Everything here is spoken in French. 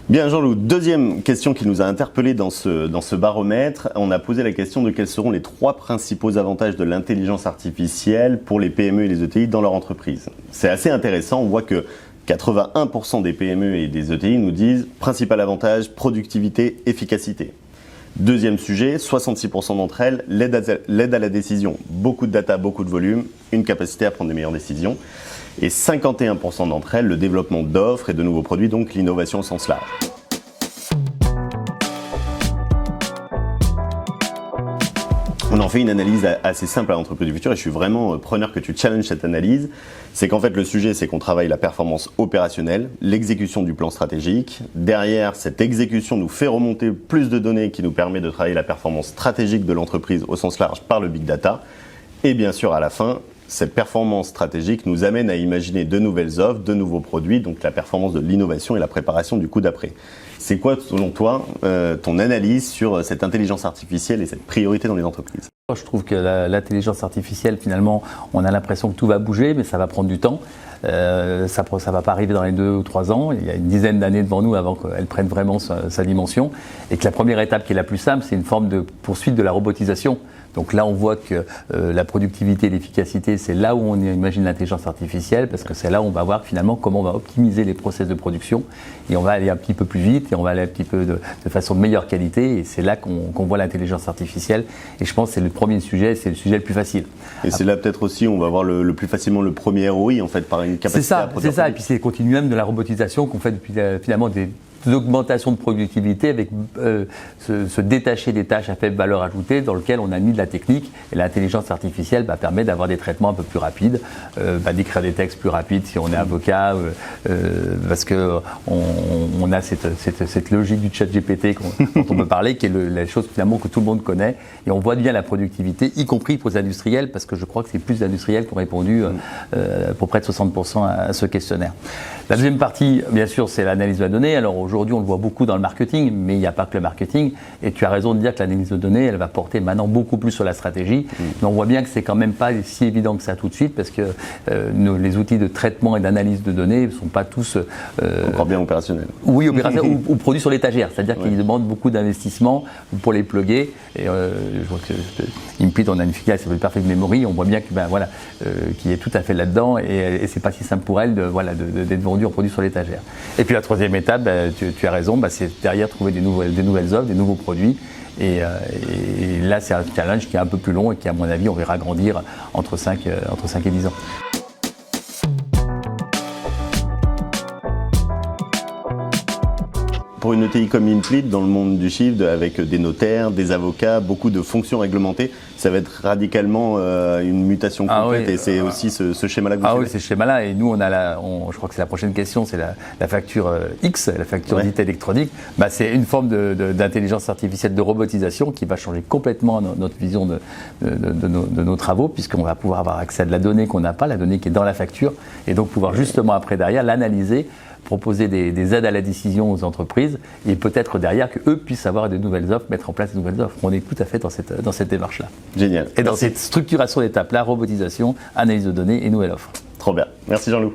Bien Jean-Loup, deuxième question qui nous a interpellé dans ce baromètre. On a posé la question de quels seront les 3 principaux avantages de l'intelligence artificielle pour les PME et les ETI dans leur entreprise. C'est assez intéressant, on voit que 81% des PME et des ETI nous disent principal avantage, productivité, efficacité. Deuxième sujet, 66% d'entre elles, l'aide à la décision. Beaucoup de data, beaucoup de volume, une capacité à prendre des meilleures décisions. Et 51% d'entre elles, le développement d'offres et de nouveaux produits, donc l'innovation au sens large. On en fait une analyse assez simple à l'entreprise du futur et je suis vraiment preneur que tu challenges cette analyse. C'est qu'en fait le sujet c'est qu'on travaille la performance opérationnelle, l'exécution du plan stratégique. Derrière, cette exécution nous fait remonter plus de données qui nous permet de travailler la performance stratégique de l'entreprise au sens large par le big data. Et bien sûr à la fin, cette performance stratégique nous amène à imaginer de nouvelles offres, de nouveaux produits, donc la performance de l'innovation et la préparation du coup d'après. C'est quoi, selon toi, ton analyse sur cette intelligence artificielle et cette priorité dans les entreprises ? Je trouve que l'intelligence artificielle, finalement, on a l'impression que tout va bouger, mais ça va prendre du temps. Ça ne va pas arriver dans les 2 ou 3 ans. Il y a une dizaine d'années devant nous avant qu'elle prenne vraiment sa dimension. Et que la première étape qui est la plus simple, c'est une forme de poursuite de la robotisation. Donc là, on voit que la productivité et l'efficacité, c'est là où on imagine l'intelligence artificielle, parce que c'est là où on va voir finalement comment on va optimiser les process de production. Et on va aller un petit peu plus vite, et on va aller un petit peu de façon de meilleure qualité. Et c'est là qu'on voit l'intelligence artificielle. Et je pense que c'est le premier sujet, c'est le sujet le plus facile. Et c'est là peut-être aussi où on va voir le plus facilement le premier ROI, en fait, par une capacité à produire. C'est ça. Et puis c'est le continuum de la robotisation qu'on fait depuis finalement des augmentations de productivité avec se détacher des tâches à faible valeur ajoutée dans lesquelles on a mis de la technique, et l'intelligence artificielle permet d'avoir des traitements un peu plus rapides, d'écrire des textes plus rapides si on est avocat, parce que on a cette logique du chat GPT dont on peut parler, qui est la chose finalement que tout le monde connaît, et on voit bien la productivité, y compris pour les industriels, parce que je crois que c'est plus d'industriels qui ont répondu pour près de 60% à ce questionnaire. La deuxième partie, bien sûr, c'est l'analyse de la donnée. Alors aujourd'hui, on le voit beaucoup dans le marketing, mais il n'y a pas que le marketing. Et tu as raison de dire que l'analyse de données, elle va porter maintenant beaucoup plus sur la stratégie. Mais on voit bien que c'est quand même pas si évident que ça tout de suite, parce que les outils de traitement et d'analyse de données ne sont pas tous encore bien opérationnels. Oui, opérationnels ou produits sur l'étagère. C'est-à-dire qu'ils demandent beaucoup d'investissement pour les plugger. Et je vois que Implit, on a une filiale qui s'appelle Perfect Memory. On voit bien que qui est tout à fait là-dedans, et c'est pas si simple pour elle d'être vendue en produits sur l'étagère. Et puis la troisième étape, tu as raison, c'est derrière trouver des nouvelles offres, des nouveaux produits. Et là, c'est un challenge qui est un peu plus long et qui, à mon avis, on verra grandir entre 5 et 10 ans. Pour une ETI comme Implit, dans le monde du chiffre, avec des notaires, des avocats, beaucoup de fonctions réglementées, ça va être radicalement une mutation complète, et c'est aussi ce schéma-là que vous suivez. Oui, c'est ce schéma-là, et nous, je crois que c'est la prochaine question, c'est la facture X, la facture dite électronique. C'est une forme d'intelligence artificielle, de robotisation qui va changer complètement notre vision de nos travaux, puisqu'on va pouvoir avoir accès à de la donnée qu'on n'a pas, la donnée qui est dans la facture, et donc pouvoir justement après derrière l'analyser, proposer des aides à la décision aux entreprises, et peut-être derrière qu'eux puissent avoir de nouvelles offres, mettre en place de nouvelles offres. On est tout à fait dans cette démarche-là. Génial. Et dans cette structuration d'étapes-là, robotisation, analyse de données et nouvelles offres. Trop bien. Merci Jean-Loup.